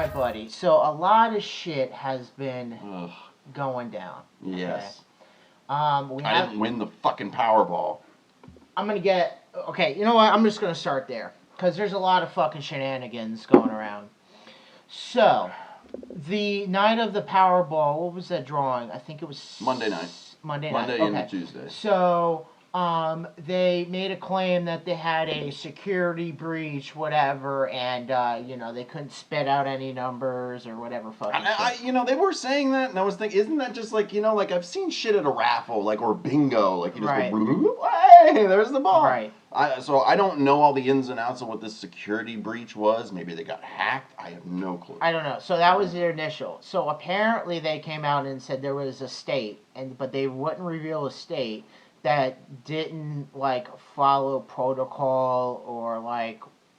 right, buddy. So a lot of shit has been Ugh. going down. Yes. We I have. didn't win the fucking Powerball. I'm gonna get. Okay, you know what? I'm just gonna start there because there's a lot of fucking shenanigans going around. So, the night of the Powerball, what was that drawing? I think it was Monday night. Monday Monday okay. into Tuesday. So, they made a claim that they had a security breach, whatever, and they couldn't spit out any numbers or whatever fucking shit. They were saying that, and I was thinking, isn't that just like, like I've seen shit at a raffle, like, or bingo, like you just Right. go, hey, there's the ball. Right. So I don't know all the ins and outs of what this security breach was. Maybe they got hacked. I have no clue. I don't know. So that was their initial. So apparently they came out and said there was a state, but they wouldn't reveal a state that didn't follow protocol or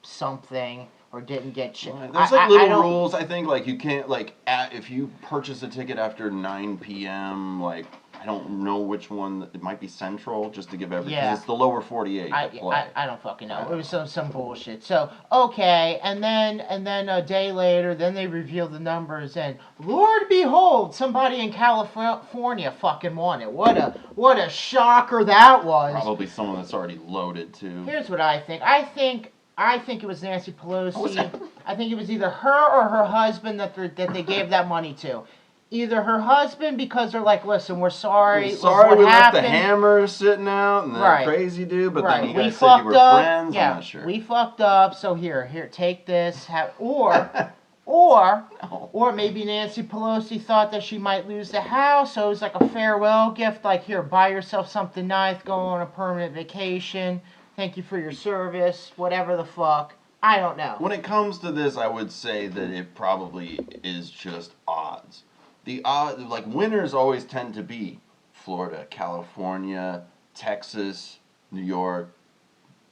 something or didn't get shit. There's little rules. I think you can't if you purchase a ticket after 9 p.m. I don't know which one. It might be Central, just to give everything. Because it's the lower 48. I don't fucking know. It was some bullshit. So okay, and then a day later, then they revealed the numbers, and Lord behold, somebody in California fucking won it. What a shocker that was. Probably someone that's already loaded too. Here's what I think. I think it was Nancy Pelosi. I think it was either her or her husband that they gave that money to. Either her husband, because they're like, listen, we're sorry. We're sorry we happened. left the hammer sitting out and that crazy dude, but then you guys said you were friends. Yeah, I'm not sure. We fucked up, so here, take this. Or maybe Nancy Pelosi thought that she might lose the house, so it was like a farewell gift, like, here, buy yourself something nice, go on a permanent vacation, thank you for your service, whatever the fuck. I don't know. When it comes to this, I would say that it probably is just odds. The odds, winners always tend to be Florida, California, Texas, New York,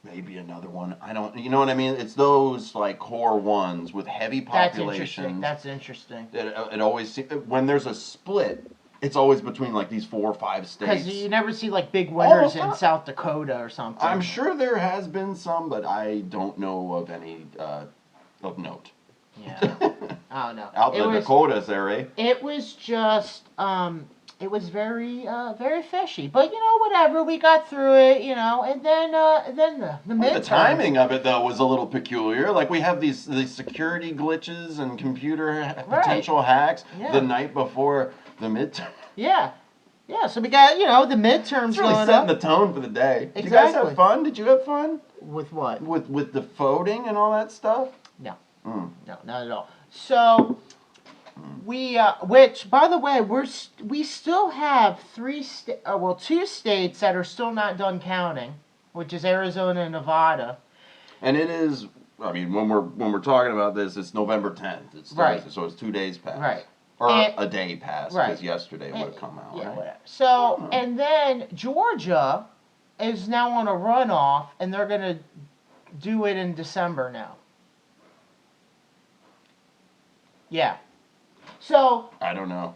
maybe another one. You know what I mean? It's those core ones with heavy populations. That's interesting. It always when there's a split, it's always between these 4 or 5 states. Because you never see big winners in South Dakota or something. I'm sure there has been some, but I don't know of any of note. Yeah. I don't know. Out in the Dakotas there, eh? It was just, it was very, very fishy. But, whatever, we got through it, and then the midterms. The timing of it, though, was a little peculiar. We have these security glitches and computer potential hacks the night before the midterm. Yeah. Yeah, so we got, the midterms it's really going setting up. the tone for the day. Exactly. Did you guys have fun? Did you have fun? With what? With the voting and all that stuff? No. No, not at all. So, which, by the way, we still have 2 states that are still not done counting, which is Arizona and Nevada. And it is, when we're talking about this, it's November 10th. It's Thursday, so it's 2 days past. Right. Or a day past, because yesterday would have come out. Yeah, right? whatever. So, and then Georgia is now on a runoff, and they're going to do it in December now. Yeah. So I don't know.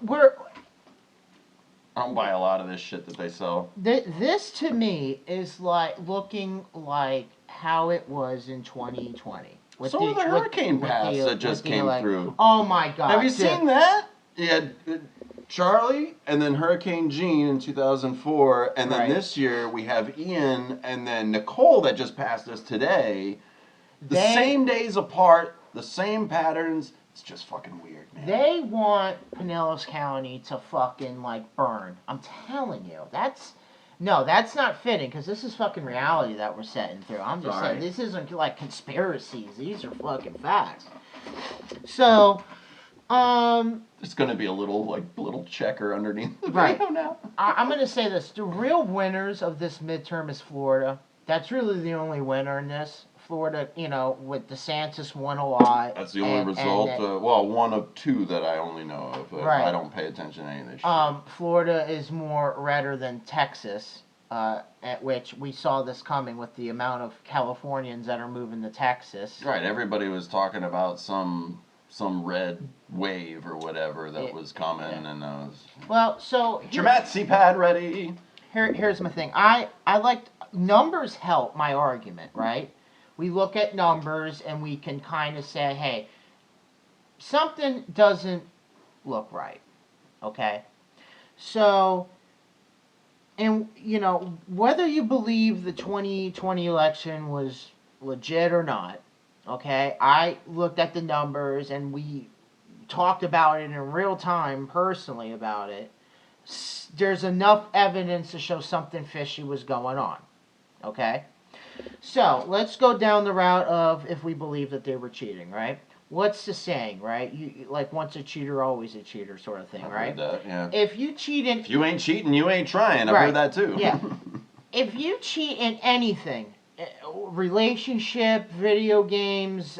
I don't buy a lot of this shit that they sell. This to me is looking like how it was in 2020. With the hurricane pass that just came through. Oh my God! Have you seen that? Yeah, Charlie, and then Hurricane Jean in 2004, and then this year we have Ian, and then Nicole that just passed us today. The same days apart, the same patterns. It's just fucking weird, man. They want Pinellas County to fucking burn. I'm telling you, that's not fitting because this is fucking reality that we're setting through. I'm just saying this isn't conspiracies. These are fucking facts. So, it's gonna be a little checker underneath the video now. I'm gonna say this: the real winners of this midterm is Florida. That's really the only winner in this. Florida, with DeSantis won a lot. That's the only result. One of 2 that I only know of. I don't pay attention to any of this shit. Florida is more redder than Texas, at which we saw this coming with the amount of Californians that are moving to Texas. Right. Everybody was talking about some red wave or whatever that was coming, and so get your Matsy pad ready. Here's my thing. I like numbers help my argument, right? We look at numbers and we can kind of say, hey, something doesn't look right. Okay? So, and, whether you believe the 2020 election was legit or not, okay, I looked at the numbers and we talked about it in real time personally about it. There's enough evidence to show something fishy was going on. Okay? So let's go down the route of if we believe that they were cheating, right? What's the saying, right? You like once a cheater, always a cheater, sort of thing, I've right? heard that, yeah. If you cheat in, If you ain't cheating, you ain't trying. I've Right. heard that too. Yeah. If you cheat in anything, relationship, video games,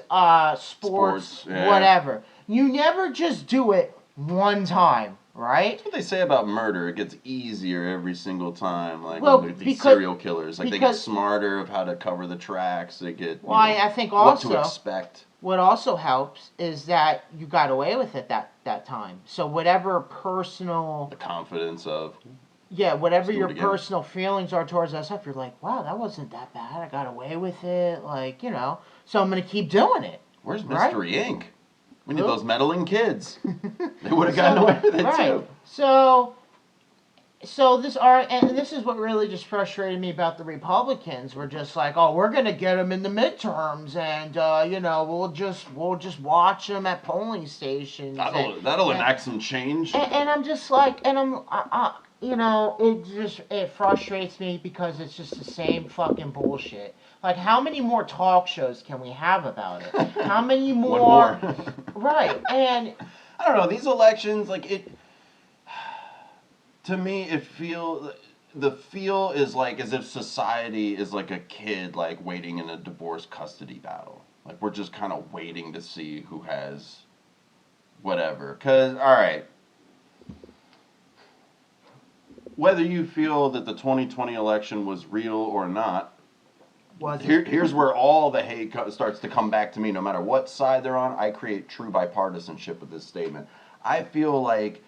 sports, yeah. whatever, you never just do it one time, right? That's what they say about murder. It gets easier every single time. Like Well, with these because- serial killers, like they get because- smarter of how to cover the tracks. They get Well, I think what to also expect. what also helps is that you got away with it that time. So whatever personal, The confidence of whatever do your it again. personal feelings are towards that stuff, you're like, wow, that wasn't that bad. I got away with it, like, so I'm gonna keep doing it. where's Right? Mystery Inc? We need Who? those meddling kids. They would have gotten away with it right. too. So this is what really just frustrated me about the Republicans. We're just like, oh, we're gonna get them in the midterms, and we'll just watch them at polling stations. That'll enact some change. And I'm just like, it frustrates me because it's just the same fucking bullshit. Like, how many more talk shows can we have about it? How many more? One more. Right, and I don't know, these elections, like it. To me, the feel is like as if society is like a kid like waiting in a divorce custody battle. Like we're just kind of waiting to see who has whatever. Cause all right, whether you feel that the 2020 election was real or not, here's where all the hate starts to come back to me. No matter what side they're on, I create true bipartisanship with this statement. I feel like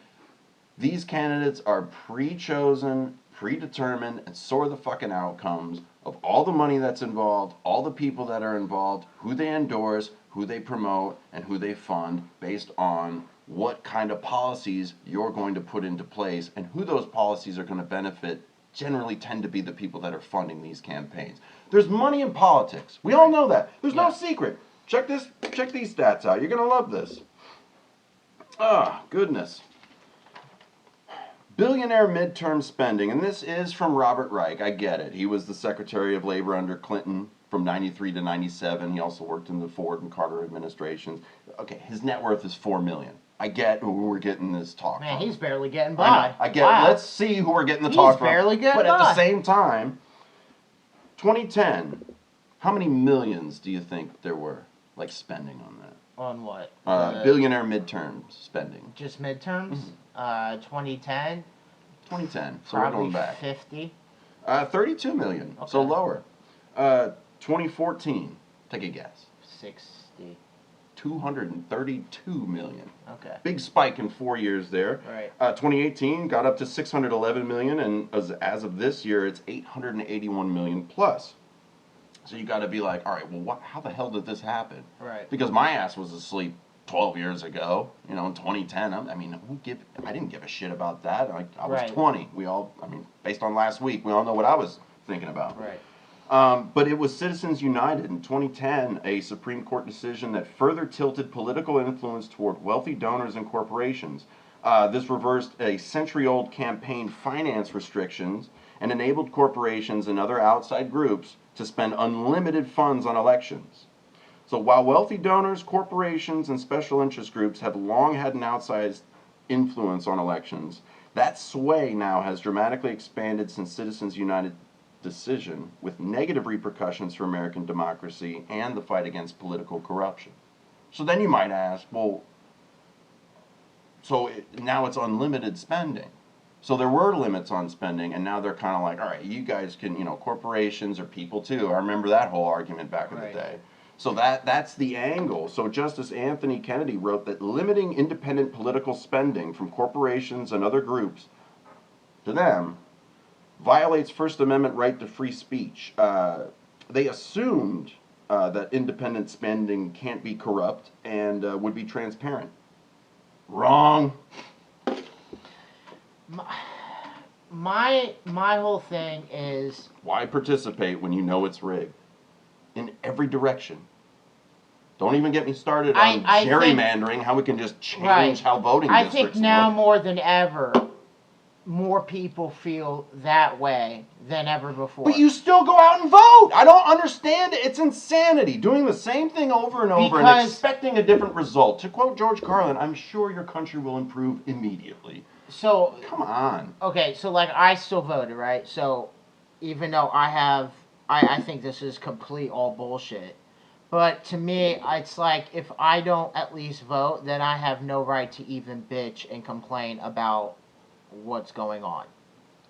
these candidates are pre-chosen, predetermined, and so are the fucking outcomes of all the money that's involved, all the people that are involved, who they endorse, who they promote, and who they fund based on what kind of policies you're going to put into place and who those policies are going to benefit generally tend to be the people that are funding these campaigns. There's money in politics. We all know that. There's no secret. Check these stats out. You're going to love this. Ah, goodness. Billionaire midterm spending, and this is from Robert Reich. I get it. He was the Secretary of Labor under Clinton from 93 to 97. He also worked in the Ford and Carter administrations. Okay, his net worth is $4 million. I get who we're getting this talk man, from. he's barely getting by. I get wow. Let's see who we're getting the talk from. He's barely getting But at the by. same time, 2010, how many millions do you think there were, like, spending on that? On what? Billionaire midterm spending. Just midterms? 2010? 2010. So Probably we're going back. 50. 32 million. Okay. So lower. 2014. Take a guess. 60. 232 million. Okay. Big spike in 4 years there. Right. 2018 got up to 611 million, and as of this year, it's 881 million plus. So you got to be like, all right, well, how the hell did this happen? Right. Because my ass was asleep 12 years ago, in 2010. I didn't give a shit about that. I was Right. 20. Based on last week, we all know what I was thinking about. Right. But it was Citizens United in 2010, a Supreme Court decision that further tilted political influence toward wealthy donors and corporations. This reversed a century-old campaign finance restrictions and enabled corporations and other outside groups to spend unlimited funds on elections. So while wealthy donors, corporations, and special interest groups have long had an outsized influence on elections, that sway now has dramatically expanded since Citizens United decision, with negative repercussions for American democracy and the fight against political corruption. So then you might ask, well, now it's unlimited spending. So there were limits on spending, and now they're kind of like, all right, you guys can, corporations are people too. I remember that whole argument back in the day. So that's the angle. So Justice Anthony Kennedy wrote that limiting independent political spending from corporations and other groups to them violates First Amendment right to free speech. They assumed that independent spending can't be corrupt and would be transparent. Wrong. My whole thing is, why participate when you know it's rigged in every direction? Don't even get me started on gerrymandering, how we can just change how voting districts I think now more than ever, more people feel that way than ever before. But you still go out and vote. I don't understand it. It's insanity. Doing the same thing over and over and expecting a different result. To quote George Carlin, I'm sure your country will improve immediately. So come on. Okay, so like I still voted, right? So even though I think this is complete all bullshit. But to me, it's like if I don't at least vote, then I have no right to even bitch and complain about what's going on.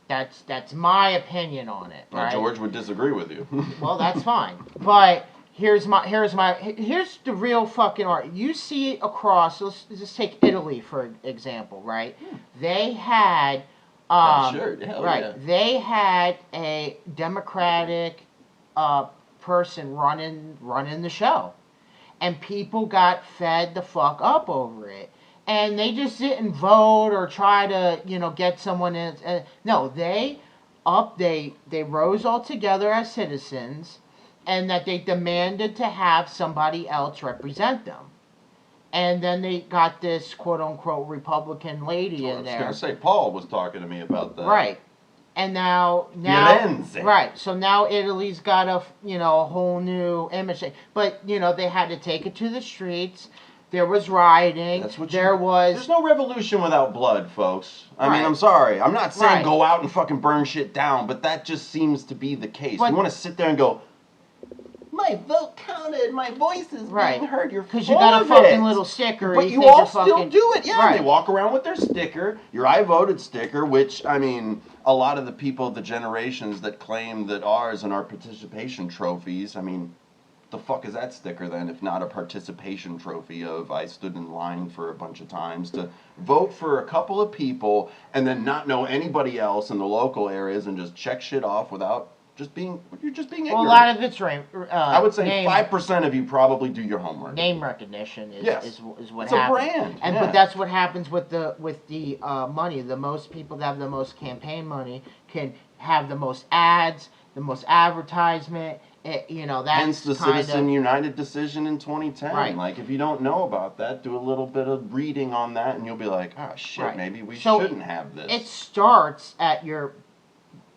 That's my opinion on it. Right? George would disagree with you. Well, that's fine. But here's the real fucking art. You see across. Let's just take Italy for example, right? They had. They had a Democratic person running the show, and people got fed the fuck up over it. And they just didn't vote or try to, get someone in. No, they rose all together as citizens, and that they demanded to have somebody else represent them. And then they got this quote unquote Republican lady in there. I was going to say, Paul was talking to me about that. Right. And now, right. So now Italy's got a whole new image. But they had to take it to the streets. There was rioting. There's no revolution without blood, folks. I mean, I'm sorry. I'm not saying go out and fucking burn shit down, but that just seems to be the case. You want to sit there and go, my vote counted, my voice is being heard. You're because you got a fucking little sticker. But you all still do it. Yeah, they walk around with their sticker, your I voted sticker, which, I mean, a lot of the people, the generations that claim that ours and our participation trophies, I mean, the fuck is that sticker then if not a participation trophy of I stood in line for a bunch of times to vote for a couple of people and then not know anybody else in the local areas and just check shit off without you're just being ignorant. Well, a lot of it's I would say 5% of you probably do your homework. Name recognition is what it's happens. It's a brand. But that's what happens with the money. The most people that have the most campaign money can have the most ads, the most advertisement. That's hence the Citizen United decision in 2010. Right. Like, if you don't know about that, do a little bit of reading on that, and you'll be like, oh shit, maybe we shouldn't have this. It starts at your,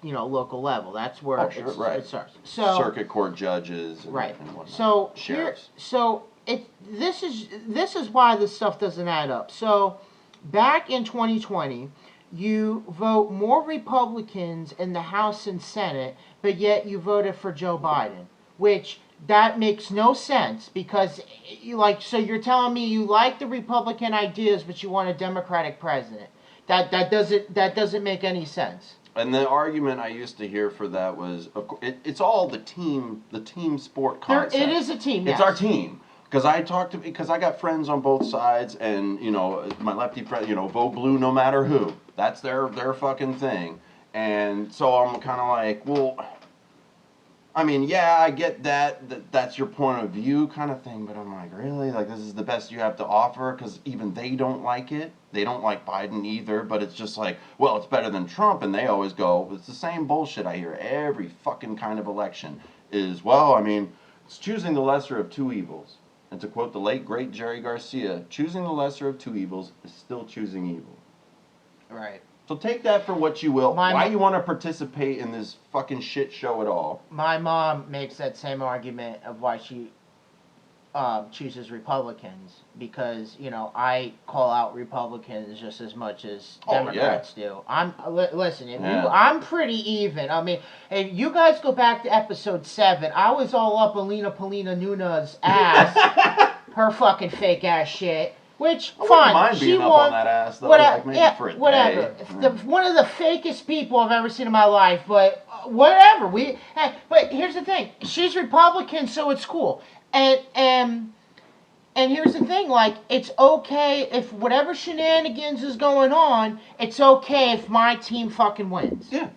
local level. That's where it starts. So circuit court judges. And whatnot. So sheriffs. This is why this stuff doesn't add up. So back in 2020. You vote more Republicans in the House and Senate, but yet you voted for Joe Biden, which that makes no sense because so you're telling me you like the Republican ideas, but you want a Democratic president. That doesn't make any sense. And the argument I used to hear for that was, it's all the team sport concept. It is a team. It's our team. Because I got friends on both sides, and my lefty friend, vote blue no matter who. That's their fucking thing. And so I'm kind of like, well, I mean, yeah, I get that's your point of view kind of thing, but I'm like, really? Like, this is the best you have to offer? Because even they don't like it. They don't like Biden either, but it's just like, well, it's better than Trump, and they always go, it's the same bullshit I hear every fucking kind of election is, well, I mean, it's choosing the lesser of two evils. And to quote the late, great Jerry Garcia, choosing the lesser of two evils is still choosing evil. Right. So take that for what you will. Why you want to participate in this fucking shit show at all? My mom makes that same argument of why she chooses Republicans. Because, I call out Republicans just as much as Democrats do. Listen, I'm pretty even. I mean, if you guys go back to episode 7, I was all up Alina Polina Nuna's ass, her fucking fake ass shit. Which, fine, she won. On that ass, though, whatever. One of the fakest people I've ever seen in my life, but whatever. But here's the thing: she's Republican, so it's cool. And here's the thing: like, it's okay if whatever shenanigans is going on. It's okay if my team fucking wins. Yeah.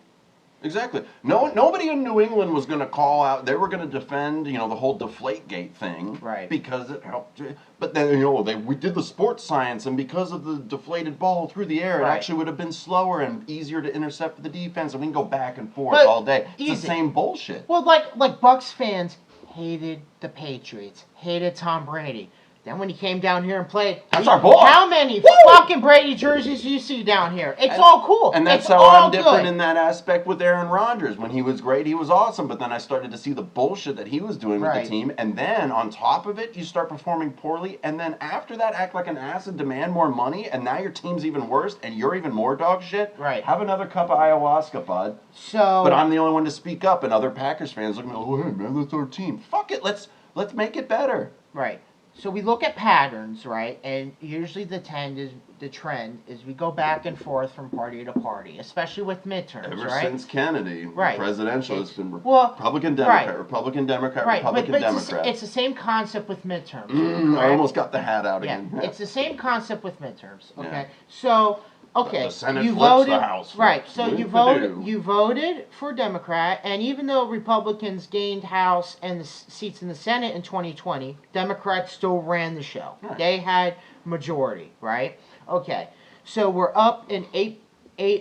Exactly. No, nobody in New England was going to call out. They were going to defend, the whole Deflategate thing, Right? Because it helped. But then, we did the sports science, and because of the deflated ball through the air, it actually would have been slower and easier to intercept for the defense. And we can go back and forth all day. It's the same bullshit. Well, like Bucks fans hated the Patriots, hated Tom Brady. Then when he came down here and played, that's our boy. How many fucking Brady jerseys do you see down here? It's all cool. And that's how I'm different in that aspect with Aaron Rodgers. When he was great, he was awesome. But then I started to see the bullshit that he was doing with the team. And then on top of it, you start performing poorly. And then after that, act like an ass and demand more money. And now your team's even worse, and you're even more dog shit. Right. Have another cup of ayahuasca, bud. But I'm the only one to speak up, and other Packers fans look at me, oh, hey, man, that's our team. Fuck it. Let's make it better. Right. So we look at patterns, right? And usually the trend is we go back and forth from party to party, especially with midterms, Ever since Kennedy, presidential, it's been Republican, Democrat, Republican, Democrat, Republican, Democrat. It's the same concept with midterms. I almost got the hat out again. Yeah, it's the same concept with midterms. Okay, so. Okay, the Senate you flips voted, the House. Right, so you voted for Democrat, and even though Republicans gained House and the seats in the Senate in 2020, Democrats still ran the show. Right. They had majority, right? Okay, so we're up in a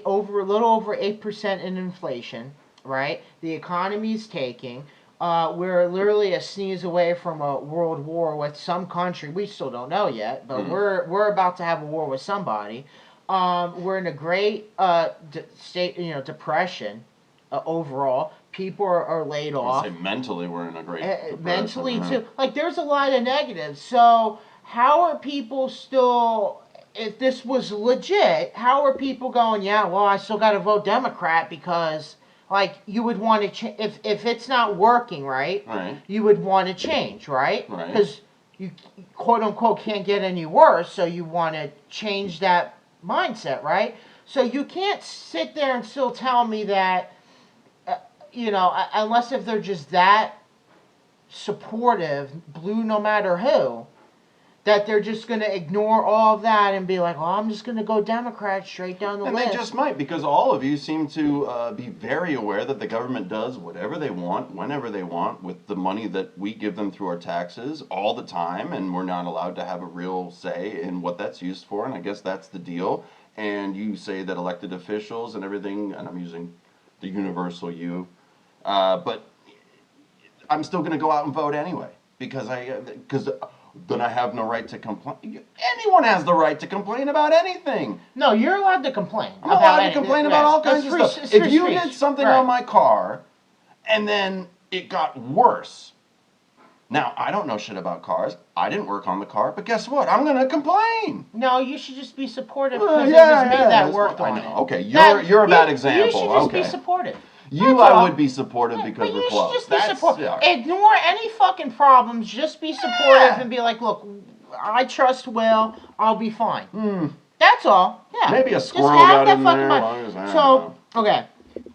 little over 8% in inflation, right? The economy's taking. We're literally a sneeze away from a world war with some country. We still don't know yet, but we're about to have a war with somebody. We're in a great state, depression overall. People are laid off. I say mentally, we're in a great mentally too. Like there's a lot of negatives. So how are people still? If this was legit, how are people going? Yeah, well, I still got to vote Democrat because, like, you would want to if it's not working right. You would want to change, right? Because you quote unquote can't get any worse, so you want to change that mindset, right? So you can't sit there and still tell me that, unless if they're just that supportive, blue no matter who, that they're just going to ignore all of that and be like, oh, I'm just going to go Democrat straight down the list. And they just might, because all of you seem to be very aware that the government does whatever they want, whenever they want, with the money that we give them through our taxes all the time, and we're not allowed to have a real say in what that's used for, and I guess that's the deal. And you say that elected officials and everything, and I'm using the universal you, but I'm still going to go out and vote anyway, because then I have no right to complain. Anyone has the right to complain about anything. No, you're allowed to complain. I'm allowed to complain about all kinds of stuff. If you did something on my car, and then it got worse. Now, I don't know shit about cars. I didn't work on the car, but guess what? I'm going to complain. No, you should just be supportive because it was me that worked on it. Okay, you're a bad example. You should just be supportive. I would be supportive because we're close. You should just be supportive. Ignore any fucking problems. Just be supportive and be like, look, I trust Will. I'll be fine. That's all. Yeah. Maybe a squirrel got in there. So, okay.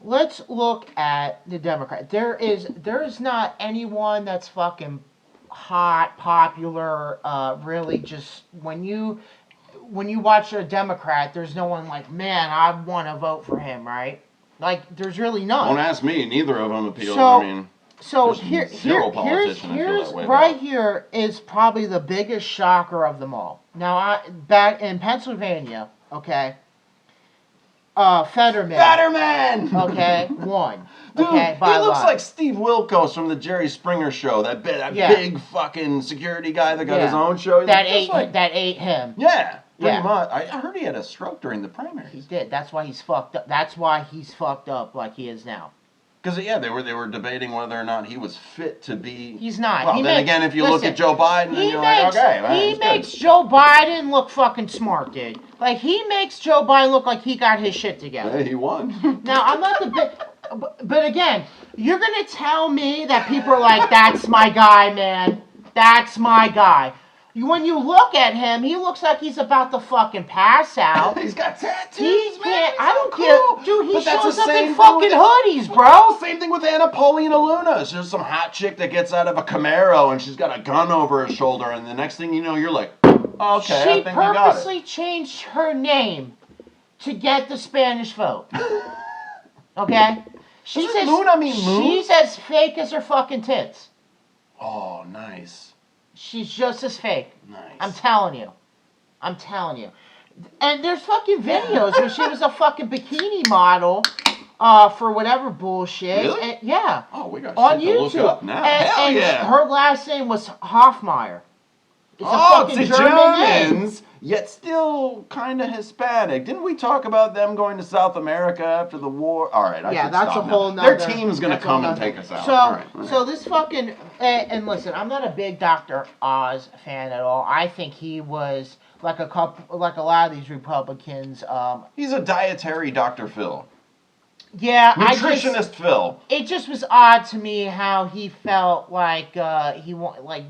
Let's look at the Democrat. There is not anyone that's fucking hot, popular, really just when you watch a Democrat, there's no one like, man, I want to vote for him, right? Like, there's really none. Don't ask me. Neither of them appeal. So here's right here is probably the biggest shocker of them all. Now, back in Pennsylvania, okay, Fetterman. Okay, won. Dude, okay, he looks like Steve Wilkos from the Jerry Springer show. That big fucking security guy that got his own show. That ate him. Yeah. Pretty much. I heard he had a stroke during the primaries. He did. That's why he's fucked up. That's why he's fucked up like he is now. Because they were debating whether or not he was fit to be. He's not. Well, again, if you look at Joe Biden, then you're like, okay, he makes Joe Biden look fucking smart, dude. Like he makes Joe Biden look like he got his shit together. Hey, he won. Now I'm not but again, you're gonna tell me that people are like, that's my guy, man. That's my guy. When you look at him, he looks like he's about to fucking pass out. He's got tattoos, man. I don't care. Dude, he shows up in fucking hoodies, bro. Same thing with Anna Paulina Luna. She's some hot chick that gets out of a Camaro and she's got a gun over her shoulder, and the next thing you know, you're like, okay, I think you got it. She purposely changed her name to get the Spanish vote. Okay? She's Doesn't Luna mean moon? She's as fake as her fucking tits. Oh, nice. She's just as fake. Nice. I'm telling you. And there's fucking videos where she was a fucking bikini model for whatever bullshit. Really? And, yeah. Oh, we got on shit to YouTube. look up now. Hell and yeah. her last name was Hoffmeyer. It's a Oh, fucking it's a German name. Germans, yet still kind of Hispanic. Didn't we talk about them going to South America after the war? All right, I should that's stop a whole now. Their nother. team's gonna come and take us out. So, all right. so this fucking and listen, I'm not a big Dr. Oz fan at all. I think he was like a lot of these Republicans. He's a dietary Dr. Phil. Yeah, Nutritionist Phil. It just was odd to me how he felt like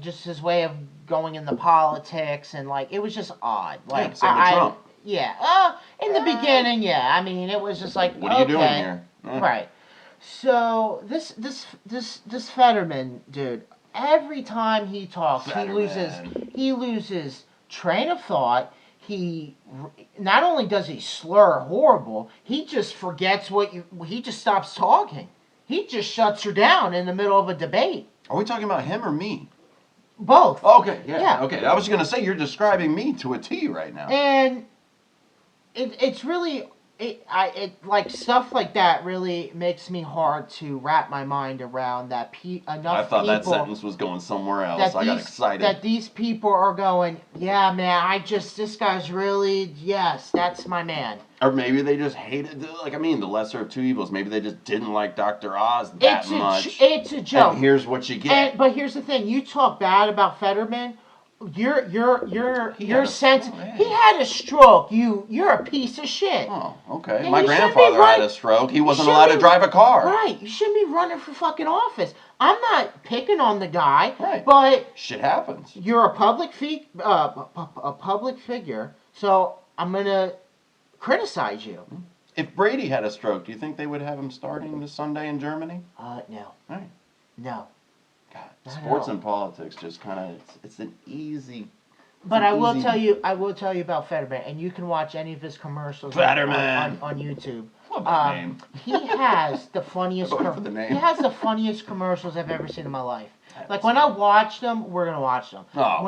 just his way of going into politics, and like it was just odd. Like same with Trump. Yeah. In the beginning, yeah. I mean, it was just like, what are you doing here? Right. So this Fetterman dude, every time he talks, he loses train of thought. He not only does he slur horrible, he just forgets he just stops talking. He just shuts her down in the middle of a debate. Are we talking about him or me? Both. Okay, yeah. Okay, I was going to say you're describing me to a T right now. And it's really like stuff like that really makes me hard to wrap my mind around that I thought that sentence was going somewhere else. I got excited. That these people are going, yeah, man, this guy's really, yes, that's my man. Or maybe they just hated, the lesser of two evils. Maybe they just didn't like Dr. Oz that much. It's a joke. And here's what you get. But here's the thing: you talk bad about Fetterman, your sense. He had a stroke. You're a piece of shit. Oh, okay. And my grandfather had a stroke. He wasn't allowed to drive a car. Right. You shouldn't be running for fucking office. I'm not picking on the guy. Right. But shit happens. You're a public figure, so I'm gonna criticize you. If Brady had a stroke, do you think they would have him starting this Sunday in Germany? No. Right. No. God, sports and politics just kind of it's an easy. But I will tell you about Fetterman, and you can watch any of his commercials on YouTube. Love that name. He has the funniest. He has the funniest commercials I've ever seen in my life. Like when I watch them, we're gonna watch them. Oh,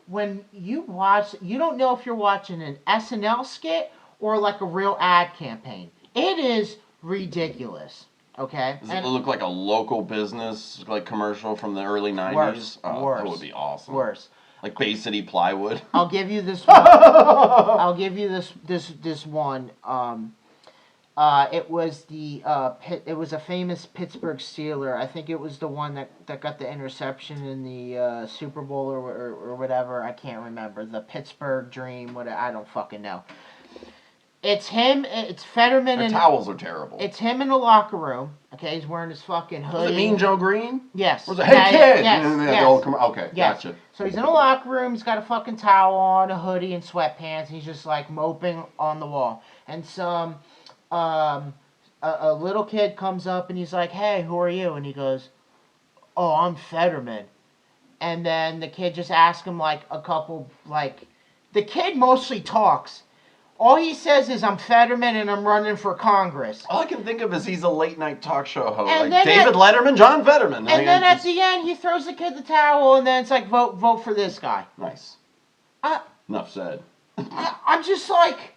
when you watch, you don't know if you're watching an SNL skit or like a real ad campaign. It is ridiculous. Okay. Does it look like a local business commercial from the early 90s? Worse. That would be awesome. Worse. Like Bay City Plywood. I'll give you this one. I'll give you this one. It was it was a famous Pittsburgh Steeler. I think it was the one that got the interception in the Super Bowl or whatever. I can't remember. The Pittsburgh Dream. I don't fucking know. It's him. It's Fetterman. Their towels are terrible. It's him in the locker room. Okay, he's wearing his fucking hoodie. Was it Mean Joe Green? Yes. Was it Hey Kid? Yes. Okay, yes. Gotcha. So he's in a locker room. He's got a fucking towel on, a hoodie, and sweatpants. And he's just like moping on the wall. And some a little kid comes up and he's like, "Hey, who are you?" And he goes, "Oh, I'm Fetterman." And then the kid just asks him a couple the kid mostly talks. All he says is, "I'm Fetterman and I'm running for Congress." All I can think of is he's a late night talk show host. And like David Letterman, John Fetterman. And then at the end, he throws the kid the towel and then it's like, vote for this guy. Nice. Enough said. I'm just like,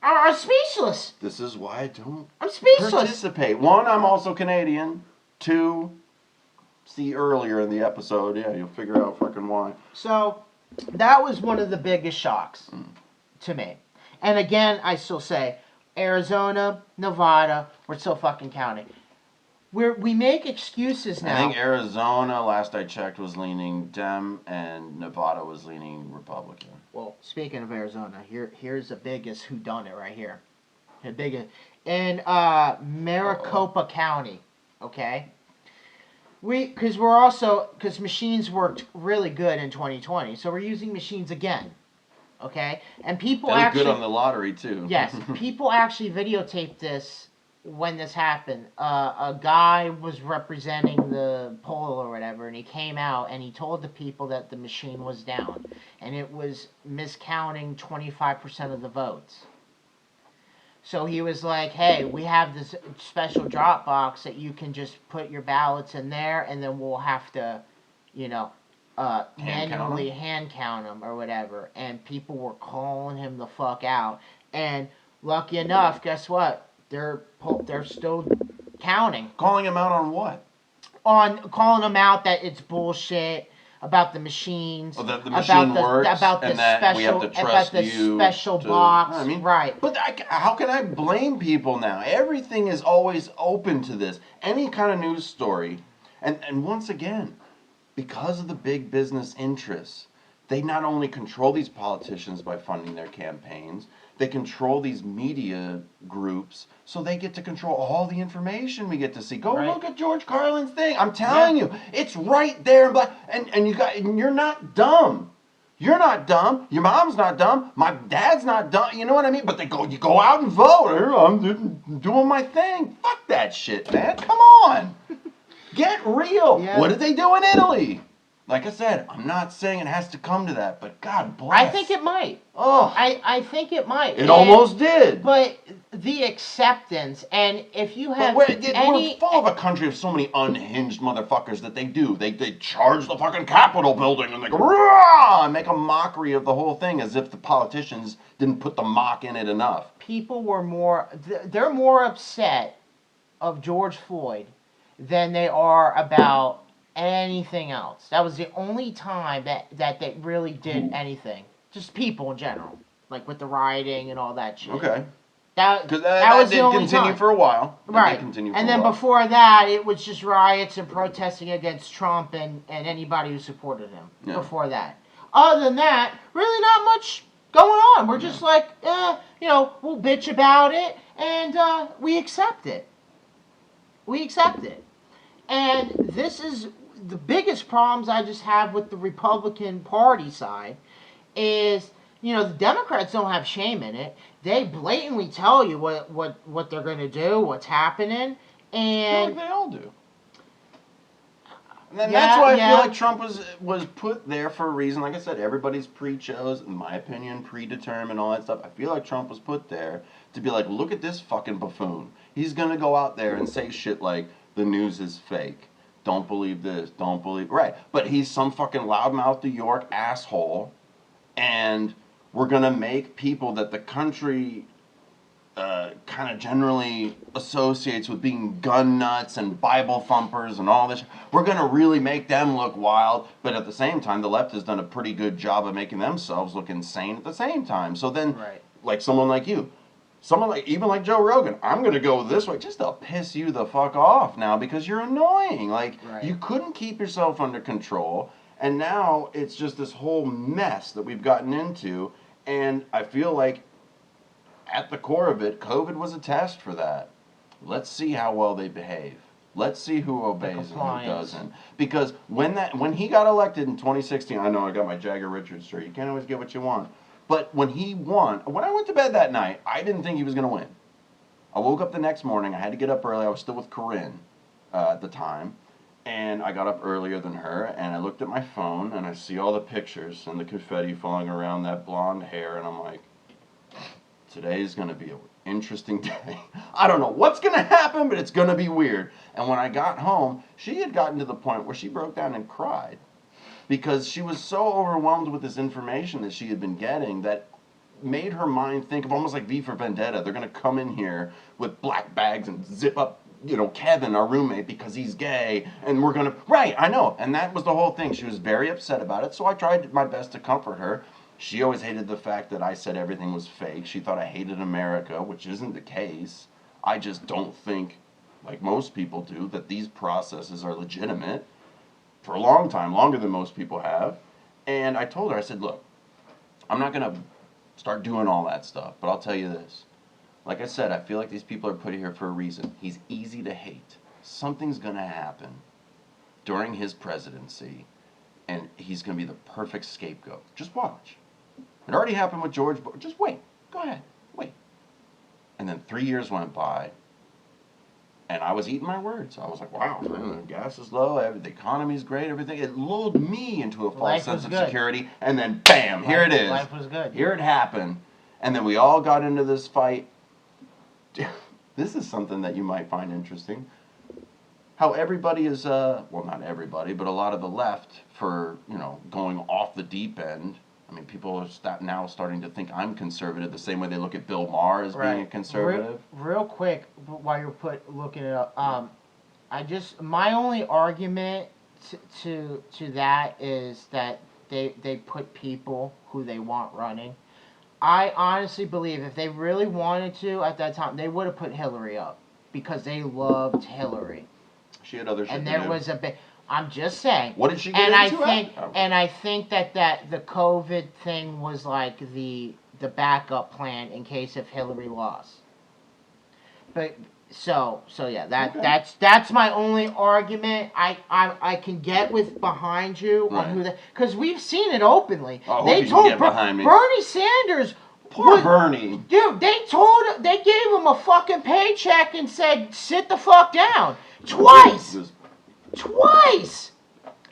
I'm speechless. This is why I don't participate. One, I'm also Canadian. Two, see earlier in the episode, you'll figure out fucking why. So that was one of the biggest shocks to me. And again, I still say, Arizona, Nevada, we're still fucking counting. We make excuses now. I think Arizona, last I checked, was leaning Dem, and Nevada was leaning Republican. Well, speaking of Arizona, here's the biggest whodunit right here. The biggest in Maricopa County. Okay. Because machines worked really good in 2020, so we're using machines again, okay? And people they look good on the lottery too. Yes, people actually videotaped this when this happened. A guy was representing the poll or whatever, and he came out and he told the people that the machine was down, and it was miscounting 25% of the votes. So he was like, "Hey, we have this special drop box that you can just put your ballots in there, and then we'll have to, you know, manually hand count them or whatever." And people were calling him the fuck out. And lucky enough, guess what? They're still counting. Calling him out on what? On calling him out that it's bullshit about the machines, the machine works, about the and that special, we have to trust about the you special box. I mean, right? But how can I blame people now? Everything is always open to this. Any kind of news story, and once again, because of the big business interests, they not only control these politicians by funding their campaigns, they control these media groups, so they get to control all the information we get to see. Go look at George Carlin's thing. I'm telling you, it's right there in black. And you're not dumb. You're not dumb. Your mom's not dumb. My dad's not dumb. You know what I mean? But you go out and vote. I'm doing my thing. Fuck that shit, man. Come on. Get real. Yeah. What did they do in Italy? Like I said, I'm not saying it has to come to that, but God bless. I think it might. Oh, I think it might. It almost did. But the acceptance, and if you have we're full of a country of so many unhinged motherfuckers that they charge the fucking Capitol building and they go rah, and make a mockery of the whole thing as if the politicians didn't put the mock in it enough. People were they're more upset of George Floyd than they are about anything else. That was the only time that they really did anything. Just people in general, like with the rioting and all that shit. Okay. That was the only continue time. For a while. Right. And then before that, it was just riots and protesting against Trump and anybody who supported him. Yeah. Before that. Other than that, really not much going on. We're just like, we'll bitch about it and we accept it. We accept it. And this is the biggest problems I just have with the Republican Party side is, the Democrats don't have shame in it. They blatantly tell you what they're going to do, what's happening, and I feel like they all do. And that's why I feel like Trump was put there for a reason. Like I said, everybody's pre-chose, in my opinion, predetermined, all that stuff. I feel like Trump was put there to be like, look at this fucking buffoon. He's going to go out there and say shit like, the news is fake. Don't believe this. Don't believe... Right. But he's some fucking loudmouth New York asshole. And we're going to make people that the country kind of generally associates with being gun nuts and Bible thumpers and all this. We're going to really make them look wild. But at the same time, the left has done a pretty good job of making themselves look insane at the same time. So then, like someone like you... even like Joe Rogan, I'm going to go this way just to piss you the fuck off now because you're annoying. Like, you couldn't keep yourself under control, and now it's just this whole mess that we've gotten into, and I feel like at the core of it, COVID was a test for that. Let's see how well they behave. Let's see who obeys and who doesn't. Because when he got elected in 2016, I know I got my Jagger Richards shirt. You can't always get what you want. But when he won, when I went to bed that night, I didn't think he was going to win. I woke up the next morning. I had to get up early. I was still with Corinne at the time. And I got up earlier than her, and I looked at my phone, and I see all the pictures and the confetti falling around that blonde hair, and I'm like, today's going to be an interesting day. I don't know what's going to happen, but it's going to be weird. And when I got home, she had gotten to the point where she broke down and cried. Because she was so overwhelmed with this information that she had been getting that made her mind think of almost like V for Vendetta. They're going to come in here with black bags and zip up, Kevin, our roommate, because he's gay. And we're going to... Right, I know. And that was the whole thing. She was very upset about it. So I tried my best to comfort her. She always hated the fact that I said everything was fake. She thought I hated America, which isn't the case. I just don't think, like most people do, that these processes are legitimate. For a long time, longer than most people have. And I told her, I said, look, I'm not going to start doing all that stuff, but I'll tell you this. Like I said, I feel like these people are put here for a reason. He's easy to hate. Something's going to happen during his presidency, and he's going to be the perfect scapegoat. Just watch. It already happened with George Bush. Just wait. Go ahead. Wait. And then 3 years went by, and I was eating my words. I was like, wow, man, gas is low, the economy's great, everything. It lulled me into a false sense of security, and then bam, here it is. Life was good. Here it happened. And then we all got into this fight, This is something that you might find interesting. How everybody is, well, not everybody, but a lot of the left for, going off the deep end. I mean, people are now starting to think I'm conservative the same way they look at Bill Maher as being a conservative. Real quick, while you're looking it up, my only argument to that is that they put people who they want running. I honestly believe if they really wanted to at that time, they would have put Hillary up because they loved Hillary. She had other shit and to there do. was a big. I'm just saying. What did she get into? And I think that the COVID thing was like the backup plan in case if Hillary lost. But so yeah, that's my only argument. I can get with behind you on who because we've seen it openly. They told behind me. Bernie Sanders. Poor Bernie. Dude, they gave him a fucking paycheck and said, sit the fuck down. Twice. Twice.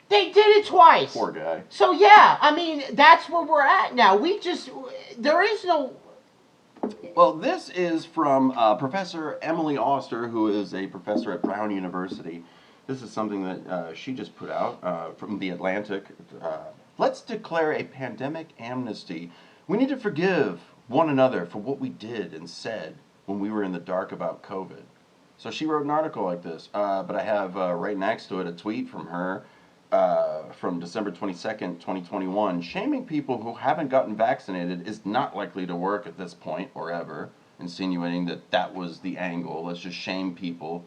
They did it twice. Poor guy. So yeah, I mean, that's where we're at now. There is no... Well, this is from Professor Emily Oster, who is a professor at Brown University. This is something that she just put out from The Atlantic. Let's declare a pandemic amnesty. We need to forgive one another for what we did and said when we were in the dark about COVID. So she wrote an article like this, but I have right next to it a tweet from her from December 22nd, 2021. Shaming people who haven't gotten vaccinated is not likely to work at this point or ever, insinuating that was the angle. Let's just shame people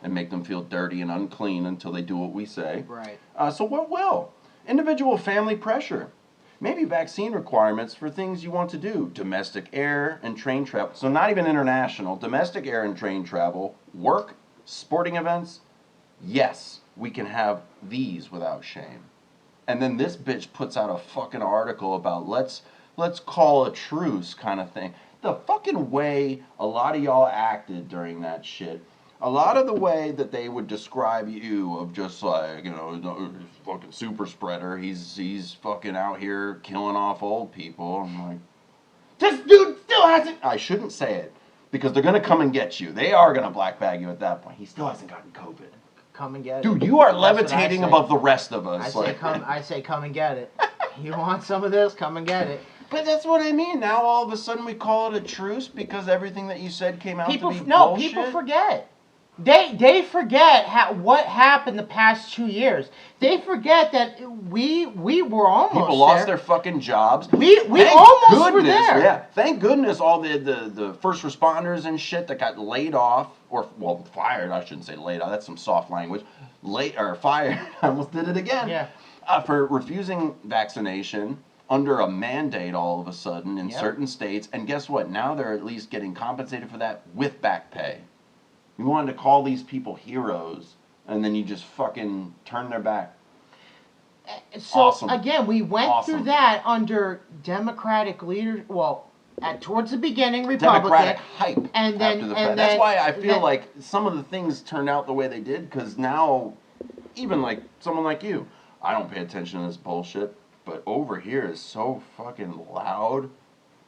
and make them feel dirty and unclean until they do what we say. Right. So what will? Individual family pressure. Maybe vaccine requirements for things you want to do. Domestic air and train travel. So not even international. Domestic air and train travel. Work. Sporting events. Yes, we can have these without shame. And then this bitch puts out a fucking article about let's call a truce kind of thing. The fucking way a lot of y'all acted during that shit. A lot of the way that they would describe you of just like, fucking super spreader. He's fucking out here killing off old people. I'm like, this dude still hasn't... I shouldn't say it because they're going to come and get you. They are going to black bag you at that point. He still hasn't gotten COVID. Come and get it. Dude, you are levitating above the rest of us. I say come and get it. You want some of this? Come and get it. But that's what I mean. Now all of a sudden we call it a truce because everything that you said came out to be bullshit. No, people forget. They forget what happened the past 2 years. They forget that we were almost people lost their fucking jobs. We almost were there. Yeah, thank goodness all the first responders and shit that got laid off fired. I shouldn't say laid off. That's some soft language. Fired. I almost did it again. Yeah. For refusing vaccination under a mandate all of a sudden in certain states. And guess what? Now they're at least getting compensated for that with back pay. You wanted to call these people heroes, and then you just fucking turn their back. So, awesome. Again, we went through that under Democratic leaders. Well, towards the beginning, Republican. Democratic hype. And then, after the fact. That's why I feel like some of the things turned out the way they did, because now, even like someone like you, I don't pay attention to this bullshit, but over here is so fucking loud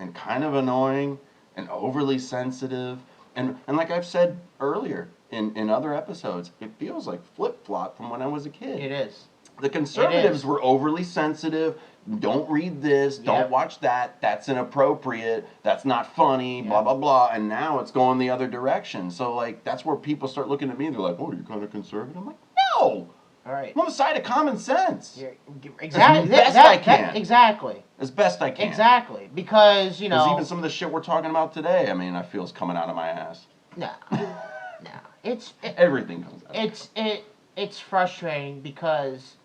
and kind of annoying and overly sensitive. And like I've said earlier in other episodes, it feels like flip-flop from when I was a kid. It is. The conservatives were overly sensitive. Don't read this. Don't watch that. That's inappropriate. That's not funny. Blah, blah, blah. And now it's going the other direction. So, like, that's where people start looking at me. They're like, oh, you're kind of conservative? I'm like, no. All right. I'm on the side of common sense. Exactly. As best I can. Exactly. As best I can. Because, Because even some of the shit we're talking about today, I mean, I feel is coming out of my ass. No. Everything comes out. It's frustrating because,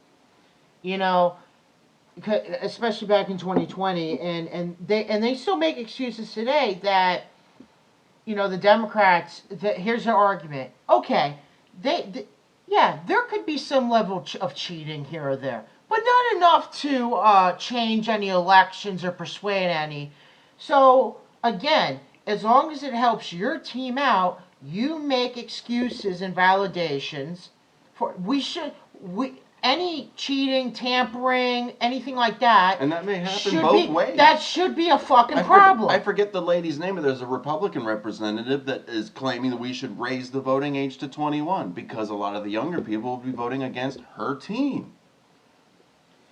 especially back in 2020, and they still make excuses today that, the Democrats, here's their argument. Okay, there could be some level of cheating here or there, but not enough to change any elections or persuade any. So, again, as long as it helps your team out, you make excuses and validations for any cheating, tampering, anything like that. And that may happen both ways. That should be a fucking problem. I forget the lady's name, but there's a Republican representative that is claiming that we should raise the voting age to 21 because a lot of the younger people will be voting against her team.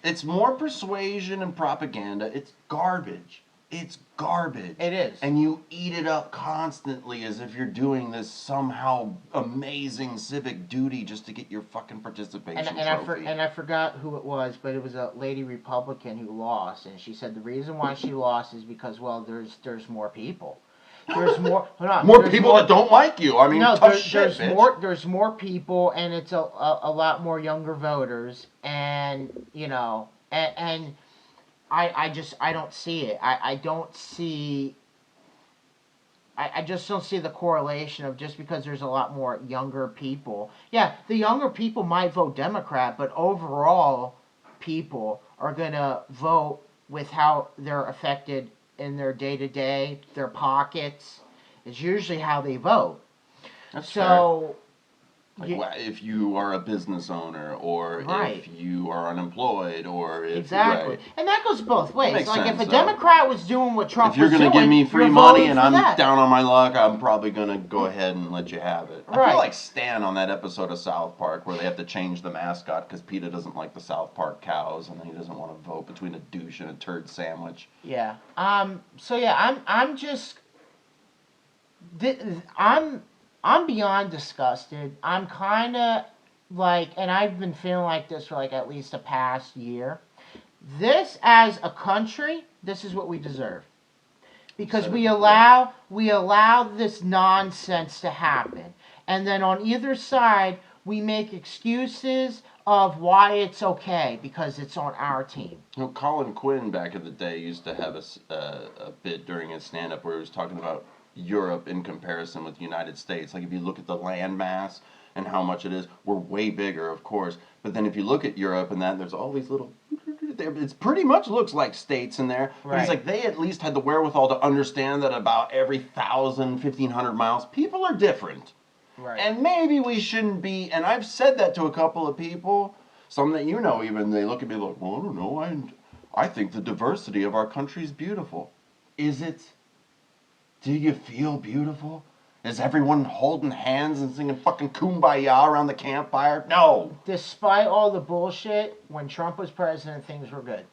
It's more persuasion and propaganda. It's garbage. It's garbage. It is. And you eat it up constantly as if you're doing this somehow amazing civic duty just to get your fucking participation trophy. I forgot who it was, but it was a lady Republican who lost, and she said the reason why she lost is because, well, there's more people. There's more. More people that don't like you. I mean, no, tough shit, bitch. There's more people, and it's a lot more younger voters, and you know, and I don't see it. I just don't see the correlation of just because there's a lot more younger people. Yeah, the younger people might vote Democrat, but overall, people are gonna vote with how they're affected in their day-to-day, their pockets. Is usually how they vote. That's so. Like if you are a business owner, or if you are unemployed, or if exactly, and that goes both ways. Like sense, if a Democrat was doing what Trump was doing, if you're gonna give me free money and I'm down on my luck, I'm probably gonna go ahead and let you have it. I feel like Stan on that episode of South Park where they have to change the mascot because PETA doesn't like the South Park cows, and he doesn't want to vote between a douche and a turd sandwich. Yeah. So yeah, I'm beyond disgusted. I'm kind of like, and I've been feeling like this for like at least the past year. This, as a country, this is what we deserve. Because we allow this nonsense to happen. And then on either side, we make excuses of why it's okay because it's on our team. You know, Colin Quinn back in the day used to have a bit during his stand-up where he was talking about Europe in comparison with the United States. Like if you look at the land mass and how much it is, we're way bigger, of course. But then if you look at Europe and that, there's all these little, it pretty much looks like states in there. Right. But he's like, they at least had the wherewithal to understand that about every 1,000, 1,500 miles, people are different. Right. And maybe we shouldn't be, and I've said that to a couple of people, some that you know even, they look at me like, well, I don't know, I think the diversity of our country is beautiful. Is it? Do you feel beautiful? Is everyone holding hands and singing fucking Kumbaya around the campfire? No. Despite all the bullshit, when Trump was president, things were good.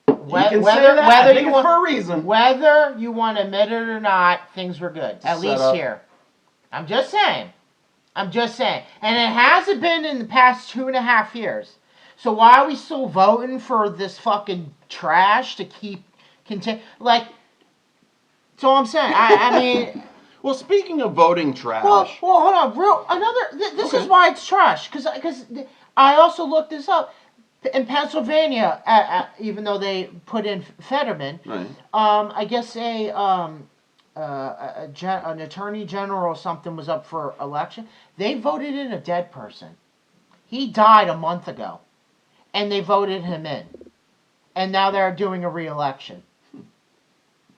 You can say that. I think it's for a reason. Whether you want to admit it or not, things were good. At least here. I'm just saying. And it hasn't been in the past 2.5 years. So why are we still voting for this fucking trash to keep continue? Like, that's all I'm saying. I mean... Well, speaking of voting trash... Well, hold on. This is why it's trash. Because I also looked this up. In Pennsylvania, even though they put in Fetterman, right. I guess an attorney general or something was up for election. They voted in a dead person. He died a month ago. And they voted him in. And now they're doing a re-election.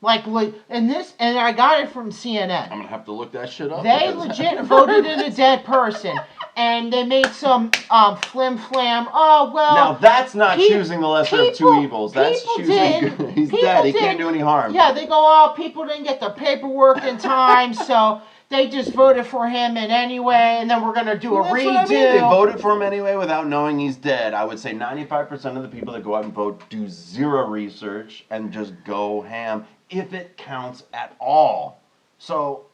And I got it from CNN. I'm going to have to look that shit up. They legit voted in a dead person. And they made some flim-flam. Oh, well. Now, that's not choosing the lesser of two evils. That's choosing good. He's dead. He can't do any harm. Yeah, they go, people didn't get their paperwork in time, so they just voted for him in anyway, and then we're going to do a redo. What I mean. They voted for him anyway without knowing he's dead. I would say 95% of the people that go out and vote do zero research and just go ham, if it counts at all. So...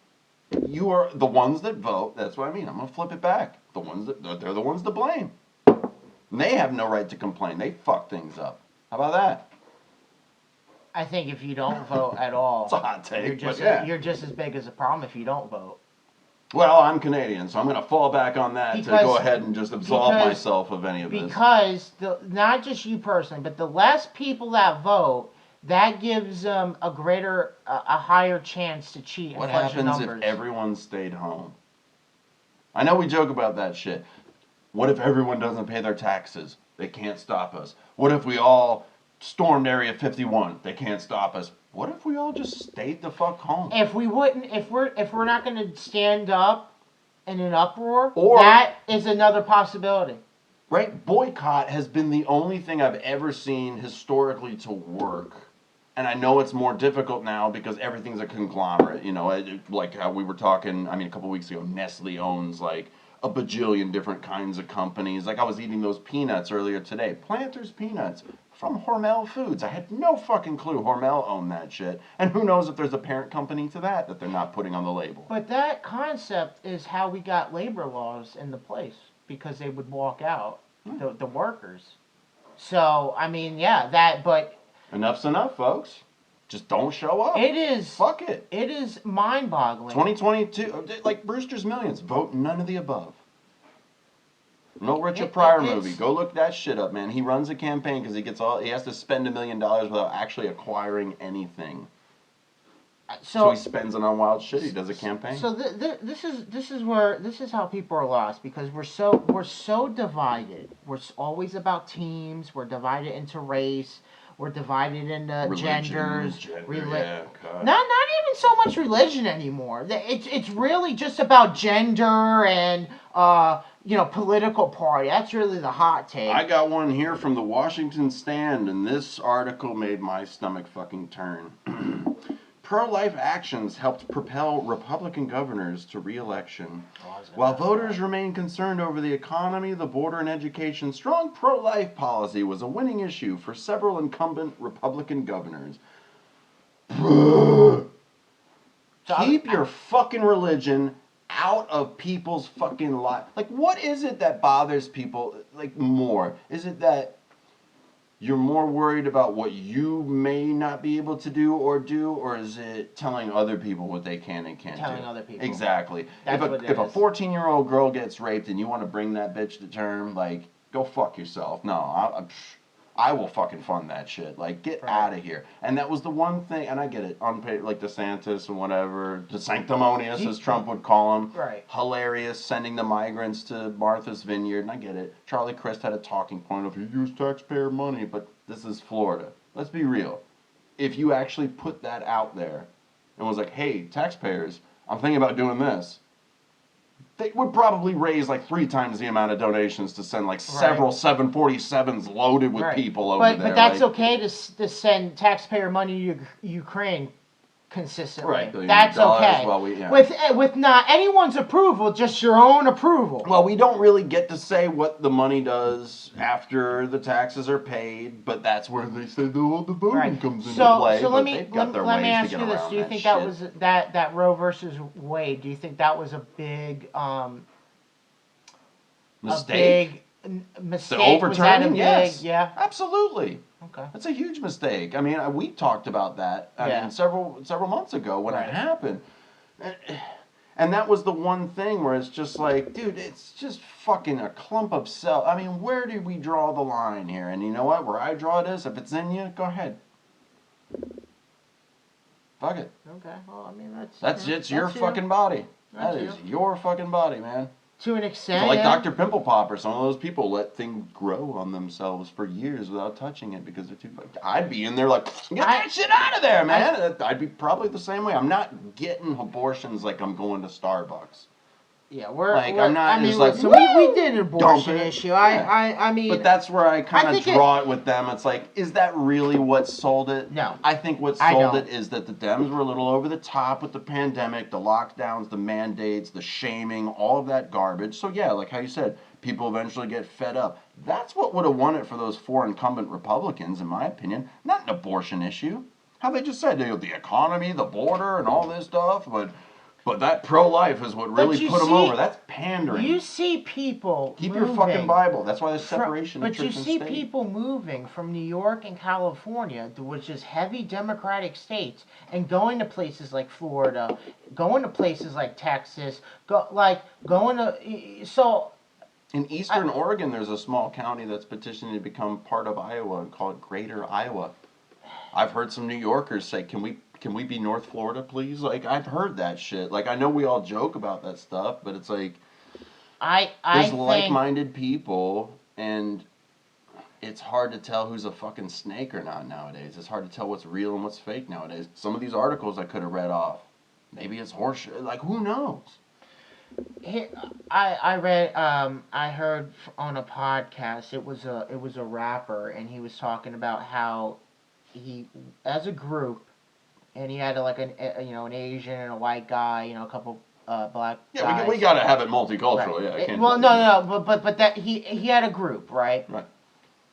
you are the ones that vote. That's what I mean. I'm going to flip it back. They're the ones to blame. And they have no right to complain. They fuck things up. How about that? I think if you don't vote at all, it's a hot take, you're just as big as a problem if you don't vote. Well, I'm Canadian, so I'm going to fall back on that to go ahead and just absolve myself of any of this. Because not just you personally, but the less people that vote, that gives them a higher chance to cheat. What happens if everyone stayed home? I know we joke about that shit. What if everyone doesn't pay their taxes? They can't stop us. What if we all stormed Area 51? They can't stop us. What if we all just stayed the fuck home? If we're not going to stand up in an uproar, that is another possibility. Right? Boycott has been the only thing I've ever seen historically to work. And I know it's more difficult now because everything's a conglomerate. You know, like how we were talking, I mean, a couple weeks ago, Nestle owns like a bajillion different kinds of companies. Like I was eating those peanuts earlier today. Planters peanuts from Hormel Foods. I had no fucking clue Hormel owned that shit. And who knows if there's a parent company to that they're not putting on the label. But that concept is how we got labor laws into place, because they would walk out, the workers. So, I mean, yeah, but... Enough's enough, folks. Just don't show up. It is... Fuck it. It is mind-boggling. 2022, like Brewster's Millions, vote none of the above. No Richard Pryor movie. Go look that shit up, man. He runs a campaign because he has to spend $1 million without actually acquiring anything. So he spends it on wild shit. He does a campaign. So this is how people are lost, because we're so divided. We're always about teams. We're divided into race. We're divided into genders. Yeah, not even so much religion anymore. It's really just about gender and political party. That's really the hot take. I got one here from the Washington Stand, and this article made my stomach fucking turn. Pro-life actions helped propel Republican governors to re-election. While voters remain concerned over the economy, the border, and education, strong pro-life policy was a winning issue for several incumbent Republican governors. Keep your fucking religion out of people's fucking life. Like, what is it that bothers people, like, more? Is it that you're more worried about what you may not be able to do, or is it telling other people what they can and can't do? Telling other people. Exactly. That's if a 14-year-old girl gets raped and you want to bring that bitch to term, like, go fuck yourself. No, I will fucking fund that shit. Like, get out of here. And that was the one thing, and I get it, unpaid, like DeSantis and whatever, the sanctimonious, as Trump would call him. Right. Hilarious, sending the migrants to Martha's Vineyard, and I get it. Charlie Crist had a talking point of, you use taxpayer money, but this is Florida. Let's be real. If you actually put that out there and was like, hey, taxpayers, I'm thinking about doing this, they would probably raise like 3 times the amount of donations to send like several 747s loaded with people over there. But that's okay to send taxpayer money to Ukraine consistently. Right. That's okay. With not anyone's approval, just your own approval. Well, we don't really get to say what the money does after the taxes are paid, but that's where they say the voting comes into play. So let me ask you this: do you think that was that Roe versus Wade? Do you think that was a big mistake? Mistake? The overturning? Yes. Yeah. Absolutely. Okay. That's a huge mistake. I mean, we talked about that several months ago when it happened. And that was the one thing where it's just like, dude, it's just fucking a clump of cell. I mean, where do we draw the line here? And you know what? Where I draw it is, if it's in you, go ahead. Fuck it. Okay. Well, I mean, it's your fucking body. That is your fucking body, man. To an extent, so like Dr. Pimple Popper, some of those people let things grow on themselves for years without touching it because they're too. I'd be in there like, get that shit out of there, man. I'd be probably the same way. I'm not getting abortions like I'm going to Starbucks. Yeah, I'm not. I mean, like, so we did an abortion issue. Yeah. I mean, but that's where I kind of draw it with them. It's like, is that really what sold it? No. I think what sold it is that the Dems were a little over the top with the pandemic, the lockdowns, the mandates, the shaming, all of that garbage. So yeah, like how you said, people eventually get fed up. That's what would have won it for those 4 incumbent Republicans, in my opinion. Not an abortion issue. How they just said, the economy, the border, and all this stuff, But that pro-life is what really put them over. That's pandering. You see people Keep your fucking Bible. That's why there's separation of church and state. But you see people moving from New York and California, which is heavy Democratic states, and going to places like Florida, going to places like Texas, in eastern Oregon, there's a small county that's petitioning to become part of Iowa and call it Greater Iowa. I've heard some New Yorkers say, can we be North Florida, please? Like, I've heard that shit. Like, I know we all joke about that stuff, but it's like, there's like-minded people, and it's hard to tell who's a fucking snake or not nowadays. It's hard to tell what's real and what's fake nowadays. Some of these articles I could have read off. Maybe it's horseshit. Like, who knows? I read I heard on a podcast it was a rapper and he was talking about how he as a group and he had like an Asian and a white guy, a couple black Yeah, guys. we gotta have it multicultural. Right. Yeah, I can't. Well, no, but that he had a group, right? Right.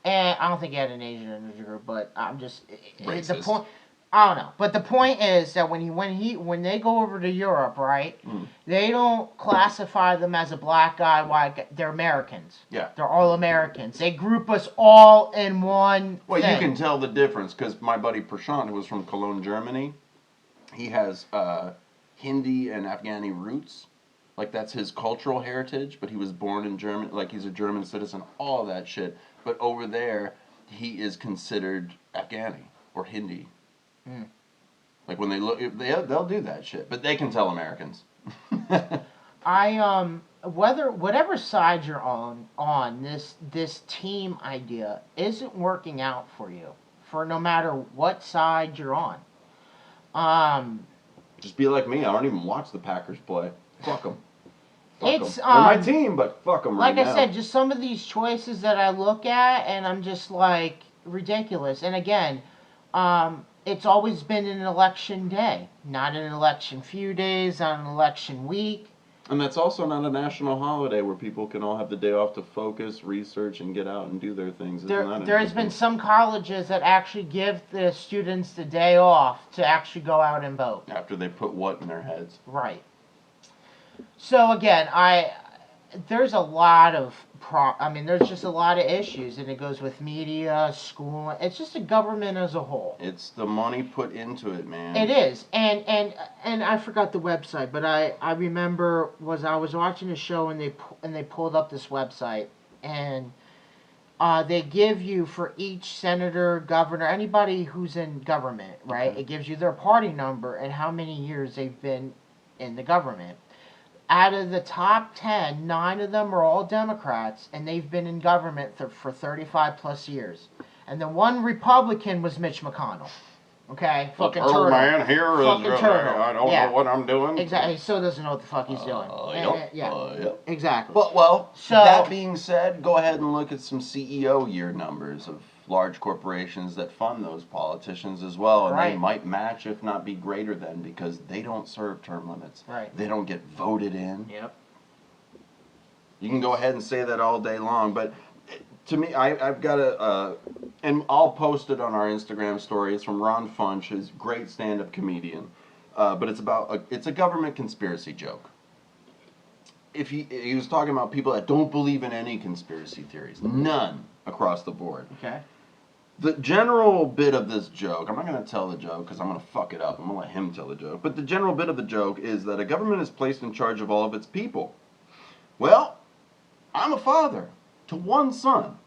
And I don't think he had an Asian in his group, but I'm just Racist. the point. I don't know, but the point is that when they go over to Europe, right? They don't classify them as a black guy, white guy. They're Americans. Yeah. They're all Americans. They group us all in one. Well, thing. you can tell the difference because my buddy Prashant, who was from Cologne, Germany, he has Hindi and Afghani roots. Like, that's his cultural heritage, but he was born in Germany. Like, he's a German citizen, all of that shit. But over there, he is considered Afghani or Hindi. Like, when they look, they'll do that shit. But they can tell Americans. Whatever side you're on this team idea isn't working out for you, for no matter what side you're on. Just be like me. I don't even watch the Packers play. Fuck them. It's They're my team, but fuck them right now. Like I said, just some of these choices that I look at, and I'm just like ridiculous. And again, it's always been an election day, not an election few days, not an election week. And that's also not a national holiday where people can all have the day off to focus, research, and get out and do their things. There has been some colleges that actually give the students the day off to actually go out and vote. After they put what in their heads. Right. So again, there's a lot of there's just a lot of issues, and it goes with media, school. It's just a government as a whole. It's the money put into it, man. It is, and I forgot the website, but I remember I was watching a show and they pulled up this website and they give you for each senator, governor, anybody who's in government, right? Okay. It gives you their party number and how many years they've been in the government. Out of the top 10, 9 of them are all Democrats, and they've been in government for 35 plus years. And the one Republican was Mitch McConnell. Okay? Fucking turtle. Man here fucking is, turtle. I don't know what I'm doing. Exactly. He still doesn't know what the fuck he's doing. Yep. Exactly. But, well, so, that being said, go ahead and look at some CEO year numbers of large corporations that fund those politicians as well, and they might match, if not be greater than, because they don't serve term limits. Right. They don't get voted in. Yep. You can go ahead and say that all day long, but to me, I've got a, and I'll post it on our Instagram story. It's from Ron Funch, who's a great stand-up comedian, but it's a government conspiracy joke. He was talking about people that don't believe in any conspiracy theories, none across the board. Okay. The general bit of this joke, I'm not going to tell the joke because I'm going to fuck it up. I'm going to let him tell the joke. But the general bit of the joke is that a government is placed in charge of all of its people. Well, I'm a father to one son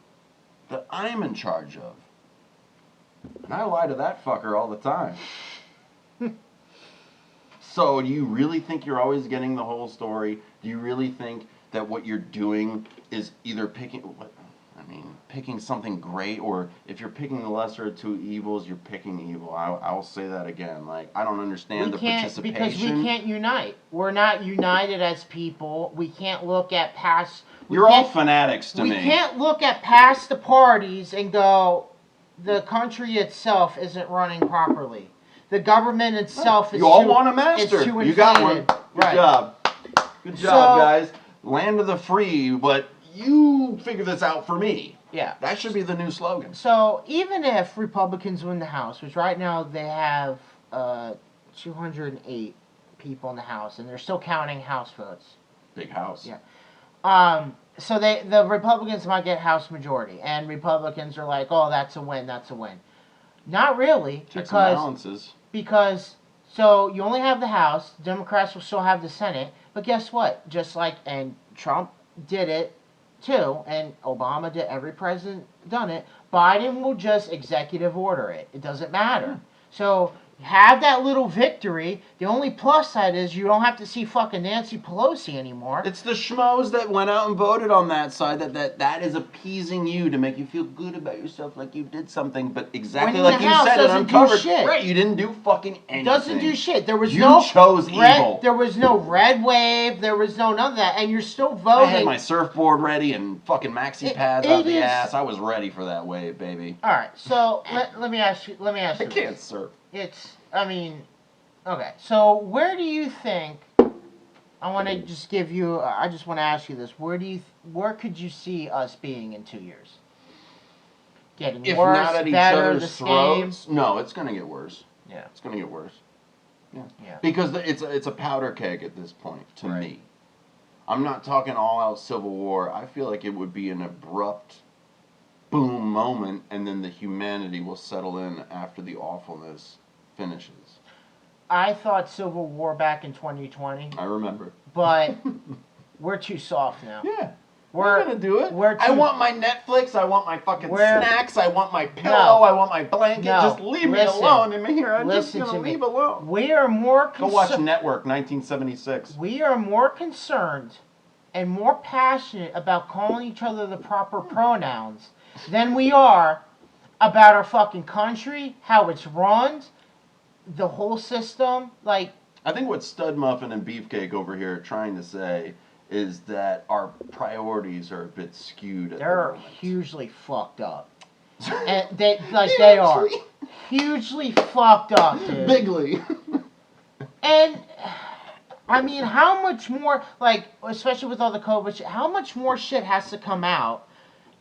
that I'm in charge of. And I lie to that fucker all the time. So do you really think you're always getting the whole story? Do you really think that what you're doing is either picking something great, or if you're picking the lesser of two evils, you're picking evil? I'll say that again. Like, I don't understand the participation. Because we can't unite. We're not united as people. We can't look at past... You're all fanatics to me. We can't look at past the parties and go, the country itself isn't running properly. The government itself is You all want a master. You got one. Good job. Good job, guys. Land of the free, but you figure this out for me. Yeah. That should be the new slogan. So even if Republicans win the House, which right now they have 208 people in the House, and they're still counting House votes. Big House. Yeah. So the Republicans might get House majority, and Republicans are like, oh, that's a win, that's a win. Not really, Checks and balances. Because so you only have the House, the Democrats will still have the Senate, but guess what? And Trump did it too, and Obama did, every president done it, Biden will just executive order it. It doesn't matter. So have that little victory. The only plus side is you don't have to see fucking Nancy Pelosi anymore. It's the schmoes that went out and voted on that side that is appeasing you to make you feel good about yourself, like you did something. But exactly like you said, it uncovered. Right, you didn't do fucking anything. It doesn't do shit. There was you chose evil. There was no red wave. There was no none of that, and you're still voting. I had my surfboard ready and fucking maxi pads out the ass. I was ready for that wave, baby. All right, so let me ask you. I can't surf. Okay, so where do you think, I want to just give you, I just want to ask you this, where could you see us being in 2 years? Getting if worse, not at better, each other's throats? No, it's going to get worse. Yeah. It's going to get worse. Yeah. Yeah. Because it's a powder keg at this point, to me. I'm not talking all-out civil war. I feel like it would be an abrupt boom moment, and then the humanity will settle in after the awfulness finishes. I thought civil war back in 2020. I remember. But we're too soft now. Yeah. We're gonna do it. I want my Netflix. I want my fucking snacks. I want my pillow. I want my blanket. Just leave me alone in here. I'm just gonna leave alone. We are more Go watch Network 1976. We are more concerned and more passionate about calling each other the proper pronouns than we are about our fucking country, how it's run, the whole system. Like, I think what Stud Muffin and Beefcake over here are trying to say is that our priorities are a bit skewed. They're hugely fucked up. And they are hugely fucked up, dude. Bigly. And I mean, how much more, like, especially with all the COVID shit, how much more shit has to come out?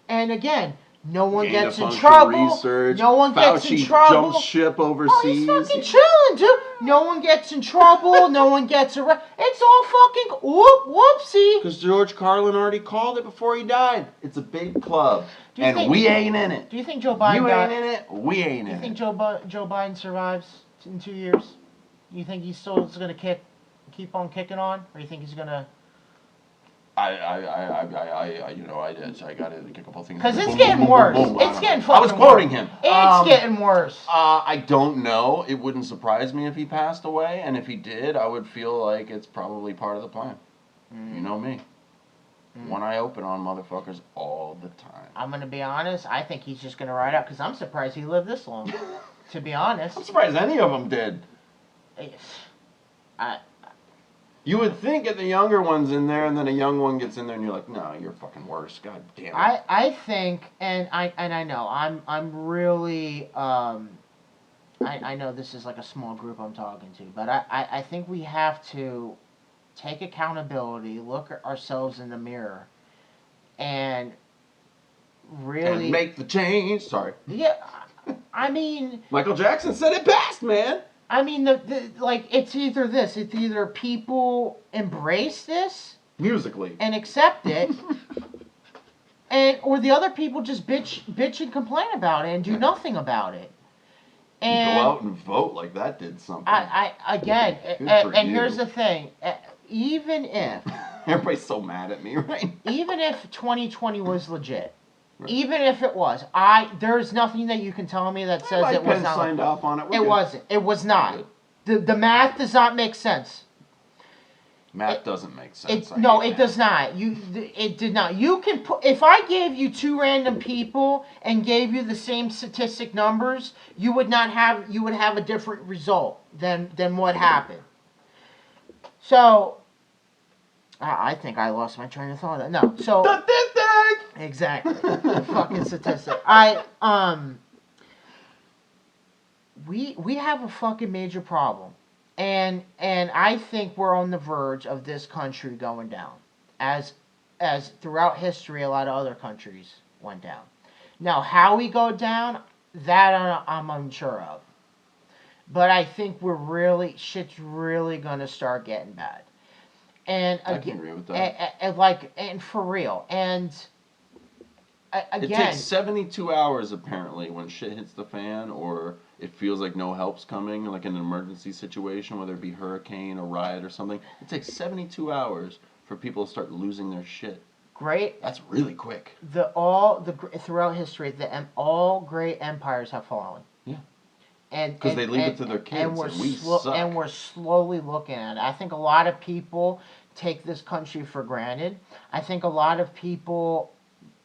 And again, no one gets in trouble. Research. No one gets in trouble. Jumps ship overseas. Oh, he's fucking chilling, dude. No one gets in trouble. No one gets arrested. It's all fucking whoopsie. Because George Carlin already called it before he died. It's a big club, and we ain't in it. Do you think Joe Biden? You ain't in it. We ain't in it. Do you think Joe Biden survives in 2 years? You think he's still gonna keep on kicking on, or you think he's gonna? I got it. A couple things. Because it's getting worse. It's getting fucking worse. I was quoting him. It's getting worse. I don't know. It wouldn't surprise me if he passed away, and if he did, I would feel like it's probably part of the plan. You know me. One eye open on motherfuckers all the time. I'm gonna be honest. I think he's just gonna ride out because I'm surprised he lived this long. To be honest. I'm surprised any of them did. You would think at the younger ones in there, and then a young one gets in there, and you're like, no, you're fucking worse. God damn it. I think, and I know, I'm really, I know this is like a small group I'm talking to, but I think we have to take accountability, look at ourselves in the mirror, and really... And make the change. Sorry. Yeah, I mean... Michael Jackson said it best, man. I mean, it's either this. It's either people embrace this musically and accept it, or the other people just bitch and complain about it and do nothing about it. And go out and vote like that did something. And here's the thing: even if everybody's so mad at me, right? Even if 2020 was legit. Right. Even if it was, there's nothing that you can tell me that says it was not. Signed off on it. It wasn't. It was not. The math does not make sense. Math doesn't make sense. It does not. It did not. You can put. If I gave you two random people and gave you the same statistic numbers, you would have a different result than what happened. So, I think I lost my train of thought. No. So. Exactly. Fucking statistic. We have a fucking major problem. And I think we're on the verge of this country going down. As throughout history a lot of other countries went down. Now how we go down, that I'm unsure of. But I think shit's really gonna start getting bad. And again, I can agree with that. And for real. And again, it takes 72 hours apparently when shit hits the fan, or it feels like no help's coming, like in an emergency situation, whether it be hurricane or riot or something. It takes 72 hours for people to start losing their shit. Great. That's really quick. Throughout history, all great empires have fallen. Yeah. Because they leave it to their kids, and we suck. And we're slowly looking at it. I think a lot of people take this country for granted. I think a lot of people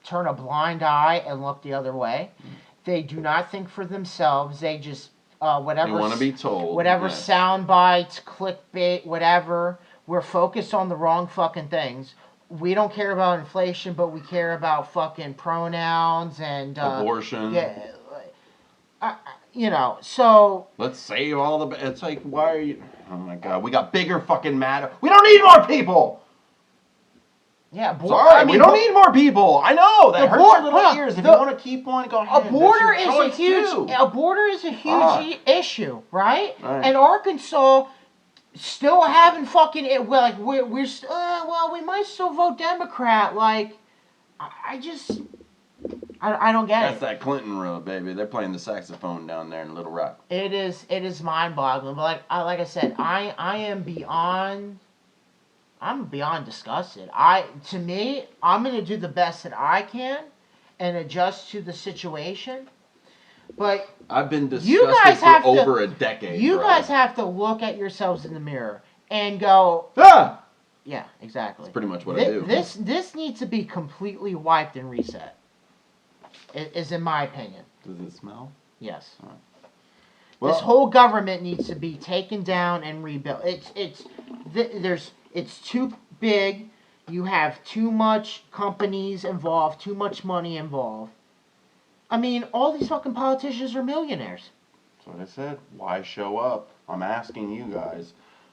turn a blind eye and look the other way. They do not think for themselves. They just whatever. They want to be told. Whatever sound bites, clickbait, whatever. We're focused on the wrong fucking things. We don't care about inflation, but we care about fucking pronouns and abortion. Yeah, you know. So let's save all the. It's like, why are you? Oh my god, we got bigger fucking matter. We don't need more people. Yeah, sorry, we don't need more people. I know that hurts your little ears. If you want to keep on, go ahead. A border is a huge issue, right? And Arkansas still having fucking it. Like we're well, we might still vote Democrat. Like I don't get it. That's that Clinton road, baby. They're playing the saxophone down there in Little Rock. It is mind-boggling. But like I said, I am beyond. I'm beyond disgusted. To me, I'm gonna do the best that I can and adjust to the situation. But I've been disgusted for over a decade. You guys have to look at yourselves in the mirror and go, ah! Yeah, exactly. That's pretty much what I do. This needs to be completely wiped and reset. Is in my opinion. Does it smell? Yes. Right. Well, this whole government needs to be taken down and rebuilt. It's too big. You have too much companies involved, too much money involved. I mean, all these fucking politicians are millionaires. That's what I said. Why show up? I'm asking you guys.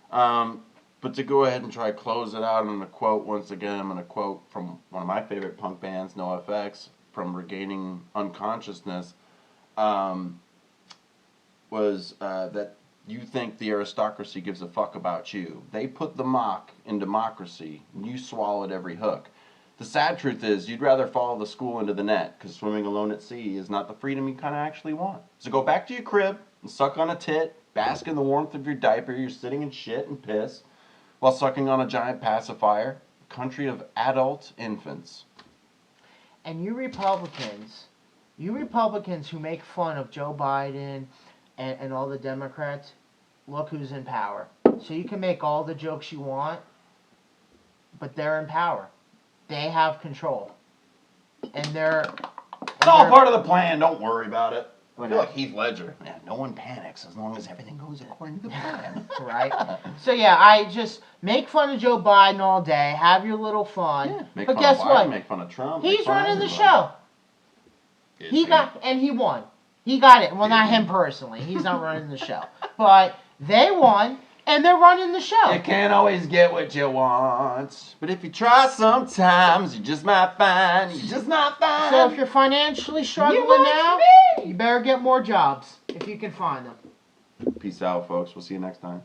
But to go ahead and try to close it out on a quote, once again, I'm going to quote from one of my favorite punk bands, NoFX, from Regaining Unconsciousness, was that you think the aristocracy gives a fuck about you. They put the mock in democracy, and you swallowed every hook. The sad truth is, you'd rather follow the school into the net, because swimming alone at sea is not the freedom you kind of actually want. So go back to your crib and suck on a tit, bask in the warmth of your diaper, you're sitting in shit and piss, while sucking on a giant pacifier, a country of adult infants. And you Republicans who make fun of Joe Biden and all the Democrats, look who's in power. So you can make all the jokes you want, but they're in power. They have control. And it's all part of the plan. Don't worry about it. I feel like Heath Ledger. Man, no one panics as long as everything goes according to the plan. Right? So yeah, I just make fun of Joe Biden all day. Have your little fun. Yeah, but guess what? Make fun of Trump. He's running the show. He won. He got it. Well, not him personally. He's not running the show. But they won, and they're running the show. You can't always get what you want. But if you try sometimes, you just might find. So if you're financially struggling now, you better get more jobs if you can find them. Peace out, folks. We'll see you next time.